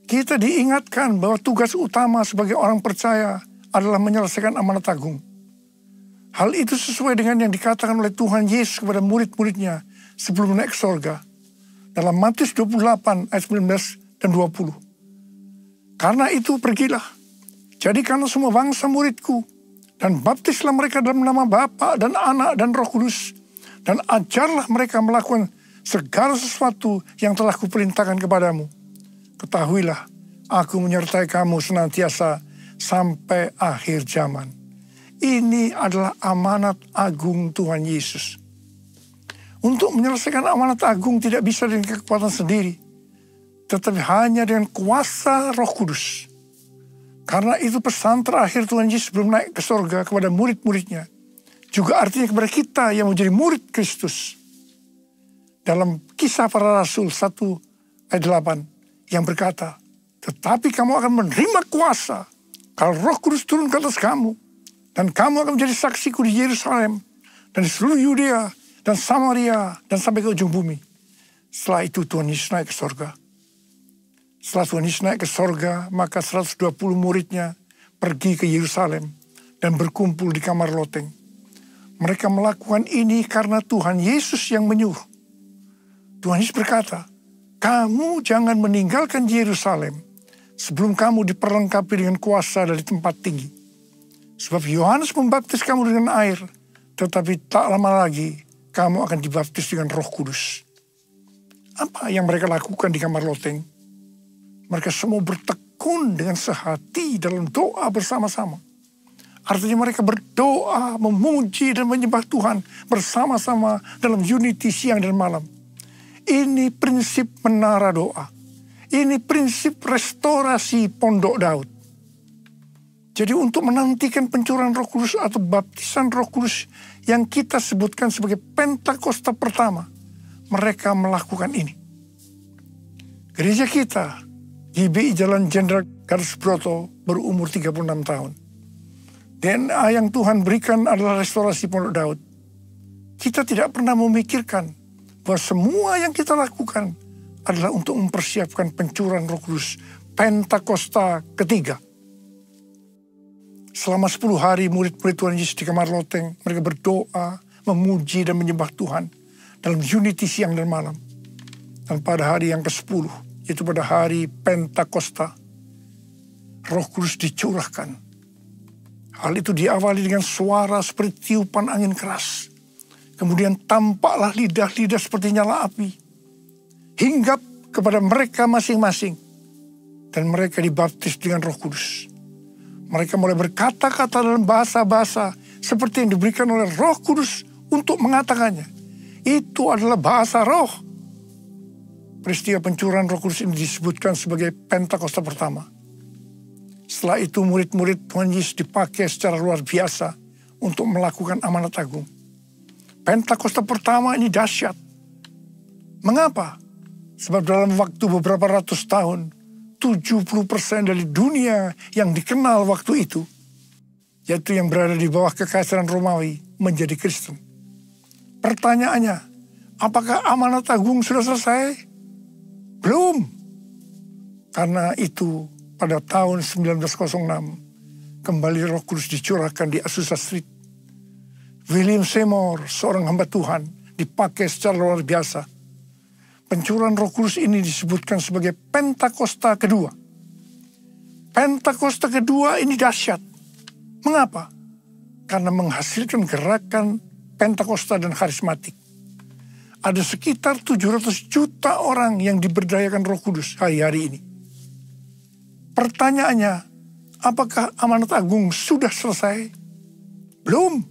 Kita diingatkan bahwa tugas utama sebagai orang percaya adalah menyelesaikan amanat agung. Hal itu sesuai dengan yang dikatakan oleh Tuhan Yesus kepada murid-muridnya sebelum naik ke sorga. Dalam Matius 28 ayat 19 dan 20. Karena itu pergilah, jadikanlah semua bangsa muridku, dan baptislah mereka dalam nama Bapa dan Anak dan Roh Kudus, dan ajarlah mereka melakukan segala sesuatu yang telah kuperintahkan kepadamu. Ketahuilah, aku menyertai kamu senantiasa sampai akhir zaman. Ini adalah amanat agung Tuhan Yesus. Untuk menyelesaikan amanat agung tidak bisa dengan kekuatan sendiri, tetapi hanya dengan kuasa Roh Kudus. Karena itu pesan terakhir Tuhan Yesus sebelum naik ke sorga kepada murid-muridnya, juga artinya kepada kita yang menjadi murid Kristus. Dalam Kisah Para Rasul 1 ayat 8 yang berkata, tetapi kamu akan menerima kuasa kalau Roh Kudus turun ke atas kamu, dan kamu akan menjadi saksiku di Yerusalem dan di seluruh Yudea dan Samaria dan sampai ke ujung bumi. Setelah itu Tuhan Yesus naik ke sorga. Setelah Tuhan Yesus naik ke sorga, maka 120 muridnya pergi ke Yerusalem dan berkumpul di kamar loteng. Mereka melakukan ini karena Tuhan Yesus yang menyuruh. Tuhan Yesus berkata, kamu jangan meninggalkan Yerusalem sebelum kamu diperlengkapi dengan kuasa dari tempat tinggi. Sebab Yohanes membaptis kamu dengan air, tetapi tak lama lagi kamu akan dibaptis dengan Roh Kudus. Apa yang mereka lakukan di kamar loteng? Mereka semua bertekun dengan sehati dalam doa bersama-sama. Artinya mereka berdoa, memuji dan menyembah Tuhan bersama-sama dalam unity siang dan malam. Ini prinsip menara doa. Ini prinsip restorasi pondok Daud. Jadi untuk menantikan pencurahan Roh Kudus atau baptisan Roh Kudus yang kita sebutkan sebagai Pentakosta pertama, mereka melakukan ini. Gereja kita, GBI Jalan Jenderal Gatot Subroto, berumur 36 tahun. DNA yang Tuhan berikan adalah restorasi pondok Daud. Kita tidak pernah memikirkan bahwa semua yang kita lakukan adalah untuk mempersiapkan pencurahan Roh Kudus Pentakosta ketiga. Selama 10 hari murid-murid Tuhan Yesus di kamar loteng, mereka berdoa, memuji dan menyembah Tuhan dalam unity siang dan malam. Dan pada hari yang ke-10, yaitu pada hari Pentakosta, Roh Kudus dicurahkan. Hal itu diawali dengan suara seperti tiupan angin keras. Kemudian tampaklah lidah-lidah seperti nyala api, hinggap kepada mereka masing-masing, dan mereka dibaptis dengan Roh Kudus. Mereka mulai berkata-kata dalam bahasa-bahasa seperti yang diberikan oleh Roh Kudus untuk mengatakannya. Itu adalah bahasa roh. Peristiwa pencurahan Roh Kudus ini disebutkan sebagai Pentakosta pertama. Setelah itu murid-murid Tuhan Yesus dipakai secara luar biasa untuk melakukan amanat agung. Pentakosta pertama ini dahsyat. Mengapa? Sebab dalam waktu beberapa ratus tahun, 70% dari dunia yang dikenal waktu itu, yaitu yang berada di bawah kekaisaran Romawi, menjadi Kristen. Pertanyaannya, apakah amanat agung sudah selesai? Belum. Karena itu pada tahun 1906, kembali Roh Kudus dicurahkan di Azusa Street. William Seymour, seorang hamba Tuhan, dipakai secara luar biasa. Pencurahan Roh Kudus ini disebutkan sebagai Pentakosta kedua. Pentakosta kedua ini dahsyat. Mengapa? Karena menghasilkan gerakan Pentakosta dan karismatik. Ada sekitar 700 juta orang yang diberdayakan Roh Kudus hari-hari ini. Pertanyaannya, apakah amanat agung sudah selesai? Belum.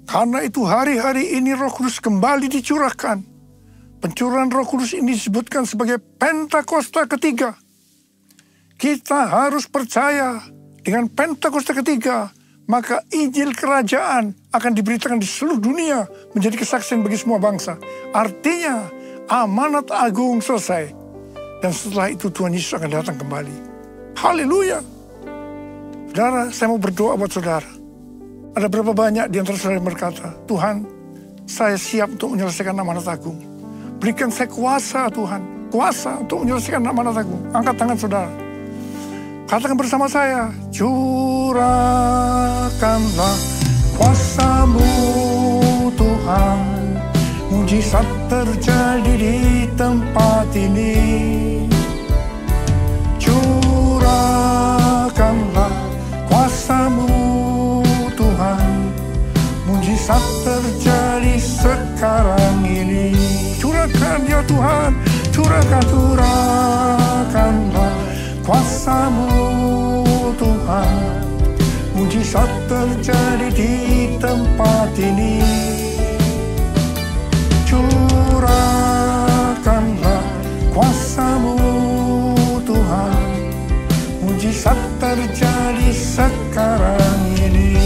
Karena itu hari-hari ini Roh Kudus kembali dicurahkan. Pencurahan Roh Kudus ini disebutkan sebagai Pentakosta ketiga. Kita harus percaya dengan Pentakosta ketiga maka Injil kerajaan akan diberitakan di seluruh dunia menjadi kesaksian bagi semua bangsa. Artinya amanat agung selesai. Dan setelah itu Tuhan Yesus akan datang kembali. Haleluya. Saudara, saya mau berdoa buat saudara. Ada berapa banyak di antara saudara yang berkata, Tuhan, saya siap untuk menyelesaikan amanat agung. Berikan saya kuasa Tuhan. Kuasa untuk menyelesaikan amanat agung. Angkat tangan saudara. Katakan bersama saya, curahkanlah kuasa-Mu Tuhan, mujizat terjadi di tempat ini. Curahkanlah kuasa-Mu Tuhan, mujizat terjadi sekarang ini. Curahkan ya Tuhan, curahkanlah kuasa-Mu Tuhan, mujizat terjadi di tempat ini. Curahkanlah kuasa-Mu Tuhan, mujizat terjadi sekarang ini.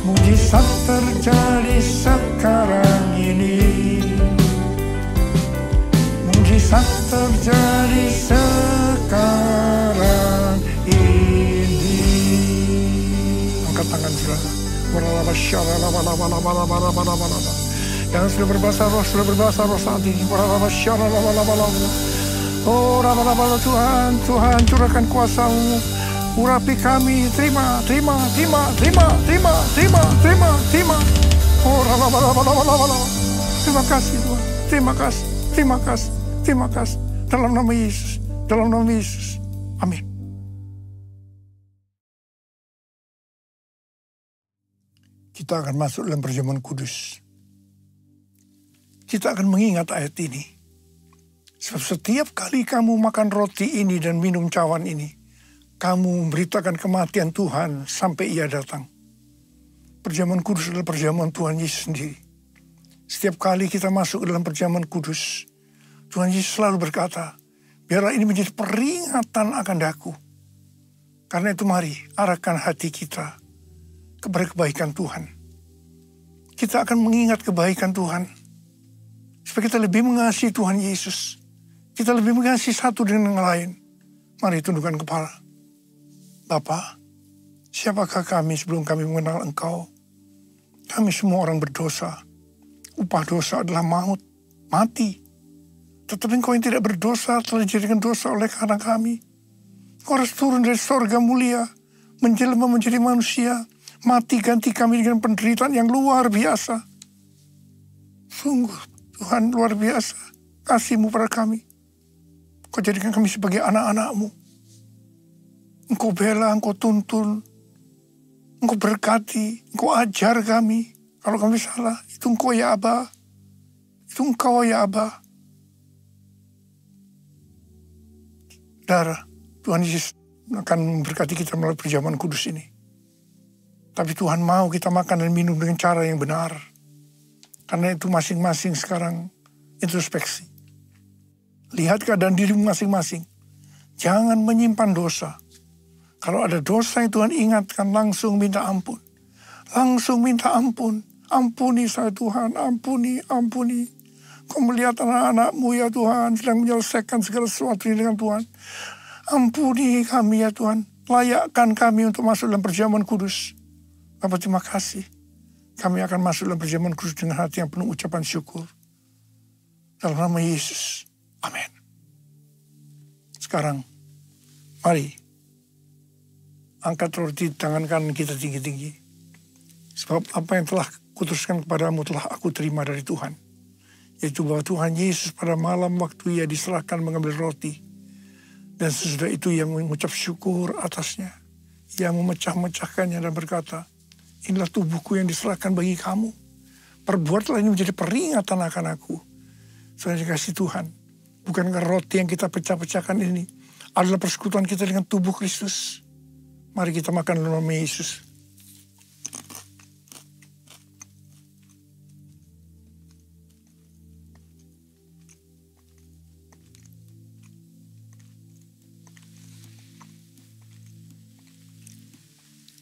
Mujizat terjadi sekarang ini. Mujizat terjadi sekarang ini. Angkat tangan saudara. Yang sudah berbahasa roh saat ini. Oh Tuhan, Tuhan curahkan kuasa-Mu. Urapi kami, terima. Oh terima kasih Tuhan, terima kasih. Dalam nama Yesus, amin. Kita akan masuk dalam perjamuan kudus. Kita akan mengingat ayat ini. Sebab setiap kali kamu makan roti ini dan minum cawan ini, kamu memberitakan kematian Tuhan sampai Ia datang. Perjamuan kudus adalah perjamuan Tuhan Yesus sendiri. Setiap kali kita masuk dalam perjamuan kudus, Tuhan Yesus selalu berkata, biarlah ini menjadi peringatan akan daku. Karena itu mari arahkan hati kita kepada kebaikan Tuhan. Kita akan mengingat kebaikan Tuhan. Supaya kita lebih mengasihi Tuhan Yesus. Kita lebih mengasihi satu dengan yang lain. Mari tundukkan kepala. Bapa, siapakah kami sebelum kami mengenal Engkau? Kami semua orang berdosa. Upah dosa adalah maut, mati. Tetapi Engkau yang tidak berdosa telah dijadikan dosa oleh karena kami. Engkau harus turun dari sorga mulia, menjelma menjadi manusia, mati ganti kami dengan penderitaan yang luar biasa. Sungguh Tuhan luar biasa kasih-Mu pada kami. Engkau jadikan kami sebagai anak-anak-Mu. Engkau bela, Engkau tuntun, Engkau berkati, Engkau ajar kami. Kalau kami salah, itu Engkau ya Aba. Itu Engkau ya Aba. Saudara, Tuhan Yesus akan memberkati kita melalui perjamuan kudus ini. Tapi Tuhan mau kita makan dan minum dengan cara yang benar. Karena itu masing-masing sekarang introspeksi. Lihat keadaan dirimu masing-masing. Jangan menyimpan dosa. Kalau ada dosa yang Tuhan ingatkan, langsung minta ampun. Langsung minta ampun. Ampuni saya Tuhan, ampuni. Kau melihat anak-anak-Mu ya Tuhan, sedang menyelesaikan segala sesuatu dengan Tuhan. Ampuni kami ya Tuhan. Layakkan kami untuk masuk dalam perjamuan kudus. Bapa, terima kasih. Kami akan masuk dalam perjamuan kudus dengan hati yang penuh ucapan syukur. Dalam nama Yesus. Amin. Sekarang, mari. Angkat roti di tangan kanan kita tinggi-tinggi. Sebab apa yang telah kuteruskan kepadamu telah aku terima dari Tuhan. Yaitu bahwa Tuhan Yesus pada malam waktu Ia diserahkan mengambil roti. Dan sesudah itu Ia mengucap syukur atasnya. Ia memecah-mecahkannya dan berkata, inilah tubuhku yang diserahkan bagi kamu. Perbuatlah ini menjadi peringatan akan aku. Saudara dikasih Tuhan. Bukankah roti yang kita pecah-pecahkan ini adalah persekutuan kita dengan tubuh Kristus? Mari kita makan dalam nama Yesus.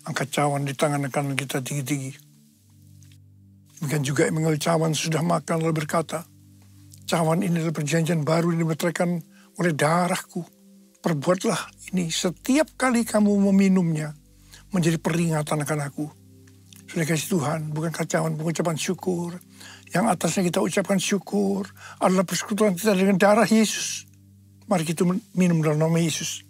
angkat cawan di tangan kanan kita tinggi-tinggi. Demikian juga yang mengambil cawan sudah makan lalu berkata, cawan ini adalah perjanjian baru yang dimeteraikan oleh darahku. Perbuatlah ini setiap kali kamu meminumnya menjadi peringatan akan aku. Sudah kasih Tuhan, bukankah cawan pengucapan syukur? Yang atasnya kita ucapkan syukur adalah persekutuan kita dengan darah Yesus. Mari kita minum dalam nama Yesus.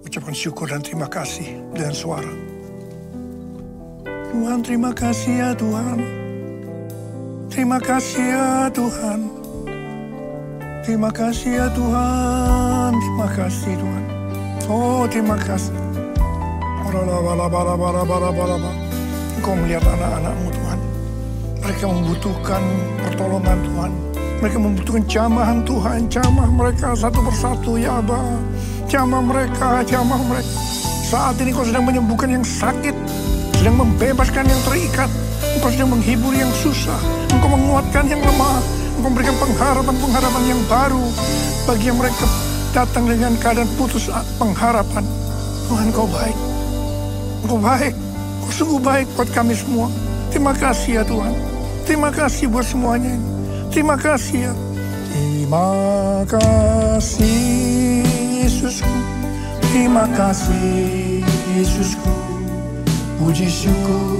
Ucapkan syukur dan terima kasih dengan suara. Tuhan, terima kasih ya Tuhan. Terima kasih ya Tuhan. Terima kasih ya Tuhan. Terima kasih Tuhan. Oh, terima kasih. Engkau melihat anak-anak-Mu Tuhan. Mereka membutuhkan pertolongan Tuhan. Mereka membutuhkan jamahan Tuhan. Jamah mereka satu persatu ya Aba. Jamah mereka. Saat ini Kau sedang menyembuhkan yang sakit. Sedang membebaskan yang terikat. Engkau sedang menghibur yang susah. Engkau menguatkan yang lemah. Engkau memberikan pengharapan yang baru. Bagi yang mereka datang dengan keadaan putus pengharapan. Tuhan, Kau baik. Engkau baik. Kau sungguh baik buat kami semua. Terima kasih ya Tuhan. Terima kasih buat semuanya. Terima kasih ya. Terima kasih Yesusku. Terima kasih Yesusku. Puji syukur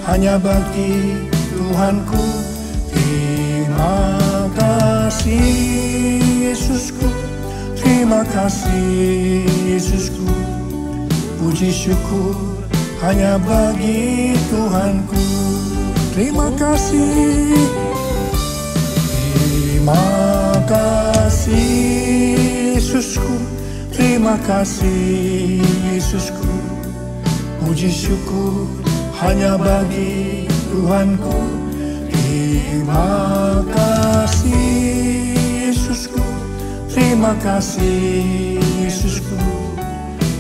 hanya bagi Tuhanku. Terima kasih Yesusku. Terima kasih Yesusku. Puji syukur hanya bagi Tuhanku. Terima kasih. Terima kasih Yesusku. Terima kasih Yesusku. Puji syukur hanya bagi Tuhanku. Terima kasih Yesusku. Terima kasih Yesusku.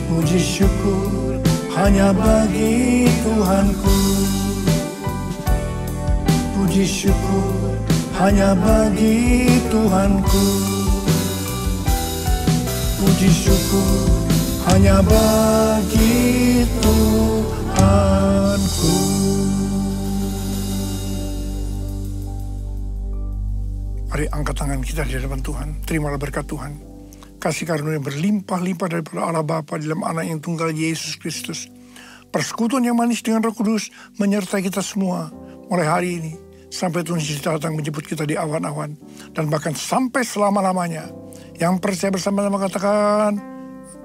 Puji syukur hanya bagi Tuhanku. Puji syukur hanya bagi Tuhanku. Puji syukur hanya bagi Tuhanku. Mari angkat tangan kita di hadapan Tuhan. Terimalah berkat Tuhan. Kasih karunia berlimpah-limpah daripada Allah Bapa dalam anak yang tunggal Yesus Kristus. Persekutuan yang manis dengan Roh Kudus menyertai kita semua mulai hari ini. Sampai Tuhan Yesus datang menjemput kita di awan-awan. Dan bahkan sampai selama-lamanya. Yang percaya bersama-sama katakan,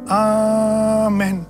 Amin.